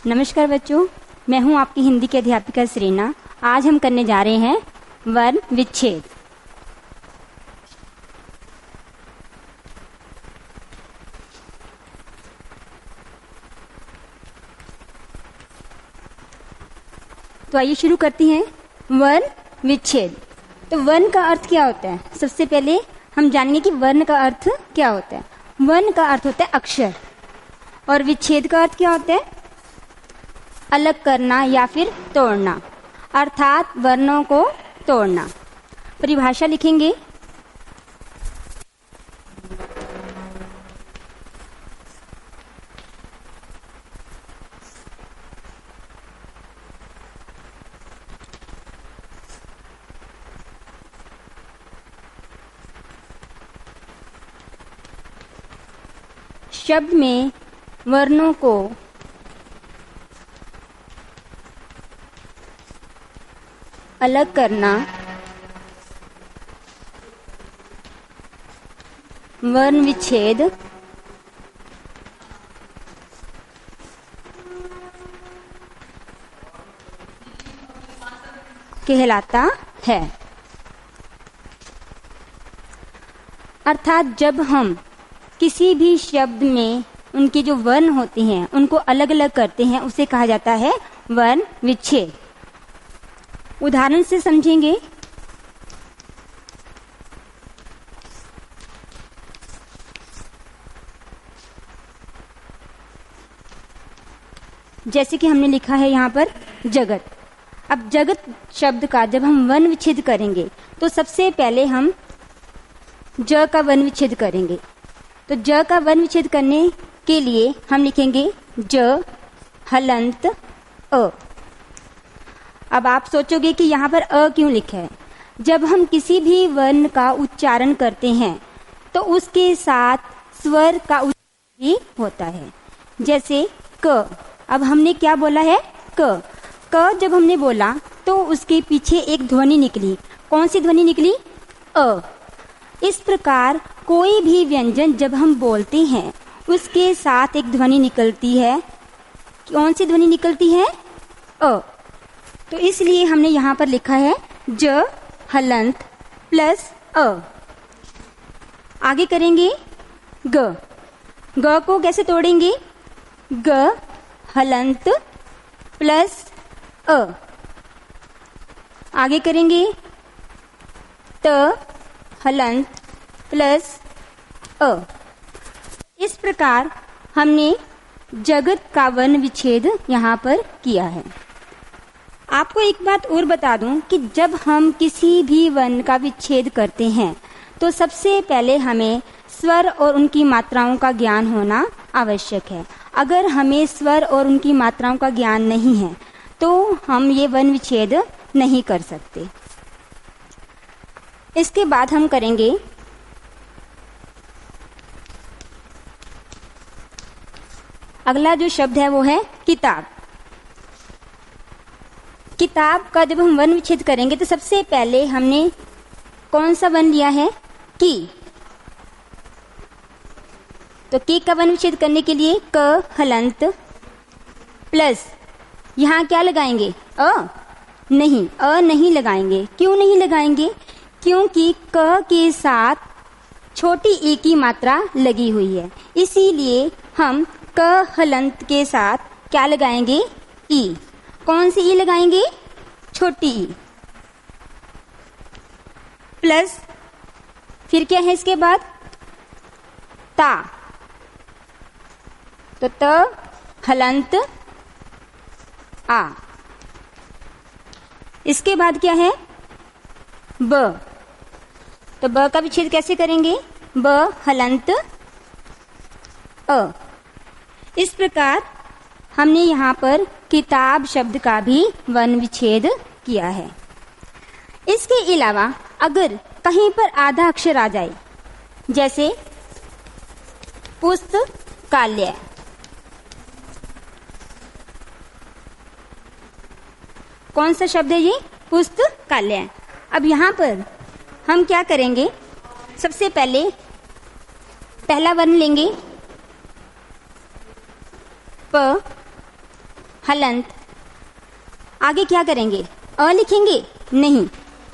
नमस्कार बच्चों, मैं हूं आपकी हिंदी की अध्यापिका सरीना। आज हम करने जा रहे हैं वर्ण विच्छेद। तो आइए शुरू करते हैं वर्ण विच्छेद। तो वर्ण का अर्थ क्या होता है? सबसे पहले हम जानेंगे कि वर्ण का अर्थ क्या होता है। वर्ण का अर्थ होता है अक्षर, और विच्छेद का अर्थ क्या होता है? अलग करना या फिर तोड़ना, अर्थात वर्णों को तोड़ना। परिभाषा लिखेंगे। शब्द में वर्णों को अलग करना वर्ण विच्छेद कहलाता है। अर्थात जब हम किसी भी शब्द में उनके जो वर्ण होते हैं उनको अलग अलग करते हैं, उसे कहा जाता है वर्ण विच्छेद। उदाहरण से समझेंगे। जैसे कि हमने लिखा है यहाँ पर जगत। अब जगत शब्द का जब हम वर्ण विच्छेद करेंगे तो सबसे पहले हम ज का वर्ण विच्छेद करेंगे। तो ज का वर्ण विच्छेद करने के लिए हम लिखेंगे ज हलंत अ। अब आप सोचोगे कि यहाँ पर अ क्यों लिखा है? जब हम किसी भी वर्ण का उच्चारण करते हैं तो उसके साथ स्वर का उच्चारण भी होता है। जैसे क। अब हमने क्या बोला है? क। क जब हमने बोला तो उसके पीछे एक ध्वनि निकली। कौन सी ध्वनि निकली? अ। इस प्रकार कोई भी व्यंजन जब हम बोलते हैं उसके साथ एक ध्वनि निकलती है। कौन सी ध्वनि निकलती है? अ। तो इसलिए हमने यहाँ पर लिखा है ज हलंत प्लस अ। आगे करेंगे ग। ग को कैसे तोड़ेंगे? ग हलंत प्लस अ। आगे करेंगे त हलंत प्लस अ। इस प्रकार हमने जगत का वर्ण विच्छेद यहाँ पर किया है। आपको एक बात और बता दूं कि जब हम किसी भी वर्ण का विच्छेद करते हैं तो सबसे पहले हमें स्वर और उनकी मात्राओं का ज्ञान होना आवश्यक है। अगर हमें स्वर और उनकी मात्राओं का ज्ञान नहीं है तो हम ये वर्ण विच्छेद नहीं कर सकते। इसके बाद हम करेंगे अगला जो शब्द है वो है किताब। किताब का जब हम वर्ण विच्छेद करेंगे तो सबसे पहले हमने कौन सा वर्ण लिया है? की। तो की का वर्ण विच्छेद करने के लिए क हलंत प्लस यहाँ क्या लगाएंगे? अ। नहीं, अ नहीं लगाएंगे। क्यों नहीं लगाएंगे? क्योंकि क के साथ छोटी ई की मात्रा लगी हुई है, इसीलिए हम क हलंत के साथ क्या लगाएंगे? ई। कौन सी ई लगाएंगे? छोटी ई। प्लस फिर क्या है इसके बाद? ता। तो त हलंत आ। इसके बाद क्या है? ब। तो ब का विच्छेद कैसे करेंगे? ब हलंत अ। इस प्रकार हमने यहाँ पर किताब शब्द का भी वर्ण विच्छेद किया है। इसके अलावा अगर कहीं पर आधा अक्षर आ जाए, जैसे पुस्तकालय, कौन सा शब्द है ये? पुस्तकालय। अब यहाँ पर हम क्या करेंगे? सबसे पहले पहला वर्ण लेंगे प हलंत। आगे क्या करेंगे? अ लिखेंगे? नहीं,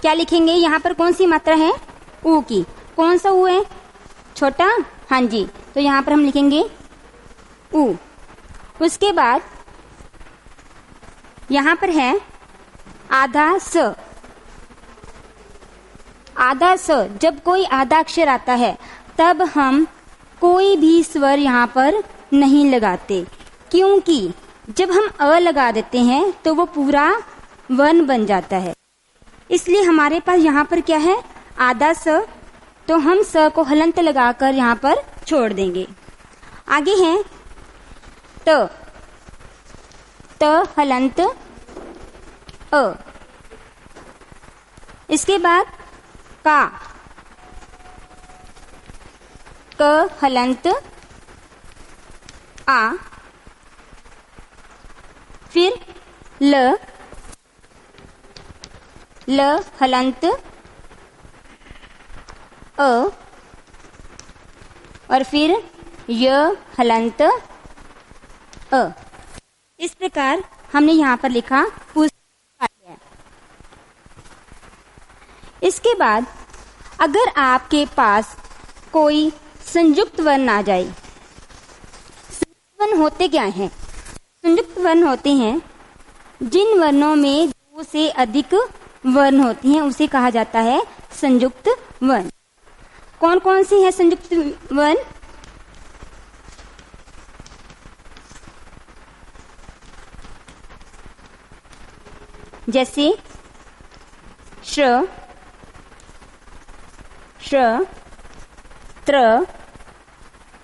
क्या लिखेंगे? यहाँ पर कौन सी मात्रा है? ऊ की। कौन सा ऊ है? छोटा? हाँ जी, तो यहाँ पर हम लिखेंगे ऊ। उसके बाद यहाँ पर है आधा स। आधा स, जब कोई आधा अक्षर आता है तब हम कोई भी स्वर यहाँ पर नहीं लगाते, क्योंकि जब हम अ लगा देते हैं तो वो पूरा वर्ण बन जाता है। इसलिए हमारे पास यहाँ पर क्या है? आधा स, तो हम स को हलंत लगाकर यहाँ पर छोड़ देंगे। आगे है त। त हलंत अ। इसके बाद का। क हलंत आ। फिर ल। ल हलंत अ। और फिर य हलंत अ। इस प्रकार हमने यहाँ पर लिखा पुस्तक। इसके बाद अगर आपके पास कोई संयुक्त वर्ण आ जाए, संयुक्त वर्ण होते क्या हैं? संयुक्त वर्ण होते हैं जिन वर्णों में दो से अधिक वर्ण होते हैं, उसे कहा जाता है संयुक्त वर्ण। कौन कौन से हैं संयुक्त वर्ण? जैसे श, श, त्र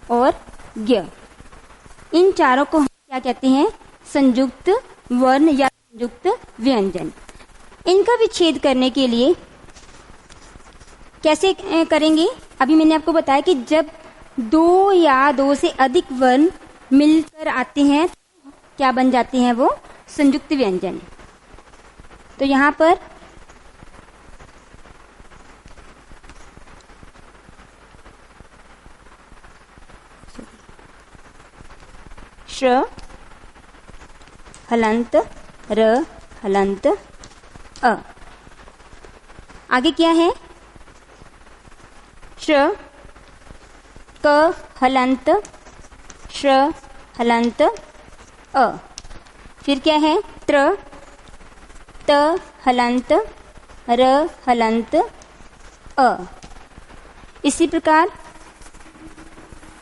और ज्ञ। इन चारों को हम क्या कहते हैं? संयुक्त वर्ण या संयुक्त व्यंजन। इनका विच्छेद करने के लिए कैसे करेंगे? अभी मैंने आपको बताया कि जब दो या दो से अधिक वर्ण मिलकर आते हैं तो क्या बन जाते हैं? वो संयुक्त व्यंजन। तो यहाँ पर श हलंत र हलंत अ। आगे क्या है? श क हलंत श हलंत अ। फिर क्या है? त्र त हलंत र हलंत अ। इसी प्रकार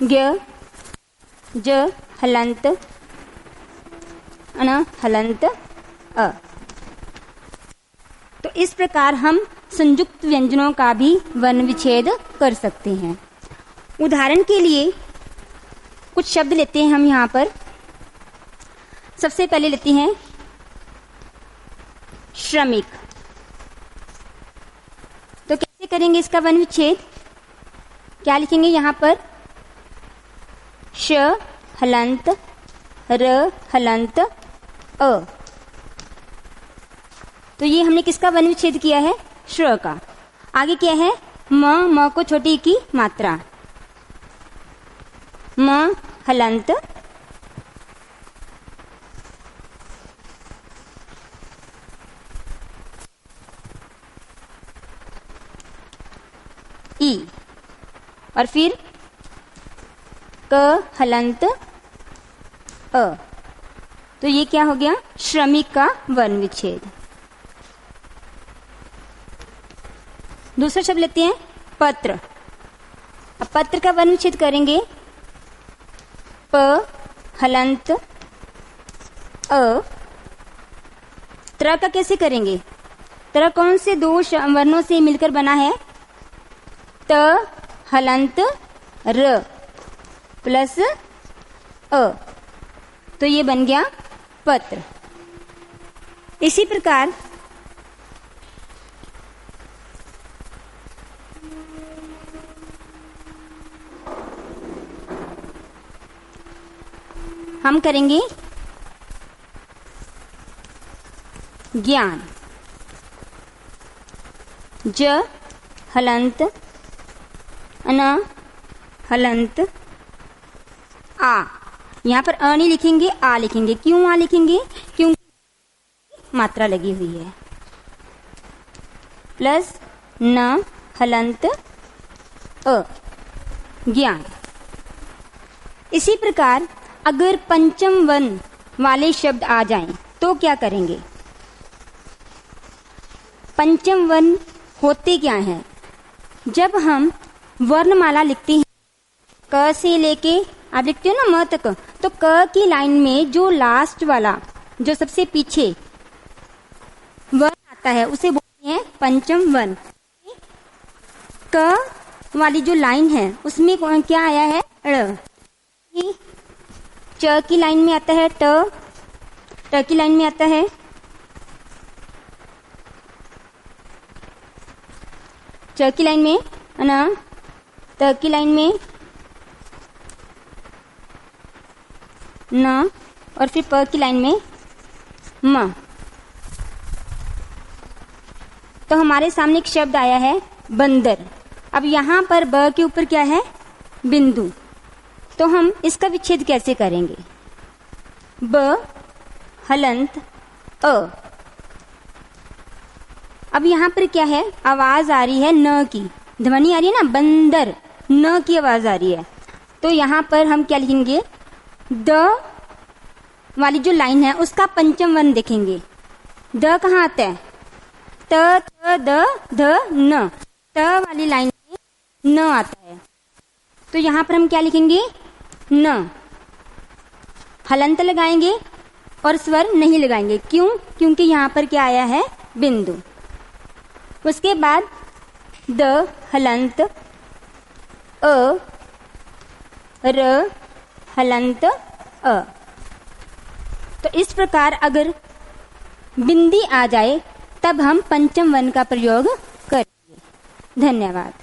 ज्ञ ज हलंत अन हलंत अ। तो इस प्रकार हम संयुक्त व्यंजनों का भी वर्ण विच्छेद कर सकते हैं। उदाहरण के लिए कुछ शब्द लेते हैं हम यहाँ पर। सबसे पहले लेते हैं श्रमिक। तो कैसे करेंगे इसका वर्ण विच्छेद? क्या लिखेंगे यहाँ पर? श हलंत र हलंत अ। तो ये हमने किसका वर्ण विच्छेद किया है? श्र का। आगे क्या है? म को छोटी की मात्रा। म हलंत ई। और फिर क हलंत अ। तो ये क्या हो गया? श्रमिक का वर्ण विच्छेद। दूसरा शब्द लेते हैं पत्र। अब पत्र का वर्ण विच्छेद करेंगे। प हलंत अ। त्र का कैसे करेंगे? त्र कौन से दो वर्णों से मिलकर बना है? त हलंत र प्लस अ। तो ये बन गया पत्र। इसी प्रकार हम करेंगे ज्ञान। ज हलंत अन हलंत आ। यहाँ पर अ नहीं लिखेंगे, आ लिखेंगे। क्यों आ लिखेंगे? क्योंकि मात्रा लगी हुई है। प्लस न हलंत अ, ज्ञान। इसी प्रकार अगर पंचम वर्ण वाले शब्द आ जाएं तो क्या करेंगे? पंचम वर्ण होते क्या हैं? जब हम वर्णमाला लिखते हैं, क से लेके आप लिखते हो ना म तक, तो क की लाइन में जो लास्ट वाला, जो सबसे पीछे वर्ण आता है उसे बोलते हैं पंचम वर्ण। क वाली जो लाइन है उसमें क्या आया है? ड़। च की लाइन में आता है ट, ट की लाइन में आता है च की लाइन में न, त की लाइन में न, और फिर प की लाइन में म। तो हमारे सामने एक शब्द आया है बंदर। अब यहाँ पर ब के ऊपर क्या है? बिंदु। तो हम इसका विच्छेद कैसे करेंगे? ब हलंत अ। अब यहाँ पर क्या है? आवाज आ रही है न की, ध्वनि आ रही है ना, बंदर, न की आवाज आ रही है। तो यहाँ पर हम क्या लिखेंगे? द वाली जो लाइन है उसका पंचम वर्ण देखेंगे। द कहाँ आता है? त, थ, द, ध, न। त वाली लाइन में न आता है, तो यहाँ पर हम क्या लिखेंगे? न। हलंत लगाएंगे और स्वर नहीं लगाएंगे। क्यों? क्योंकि यहाँ पर क्या आया है? बिंदु। उसके बाद द हलंत अ, र हलंत अ। तो इस प्रकार अगर बिंदी आ जाए तब हम पंचम वर्ण का प्रयोग करेंगे। धन्यवाद।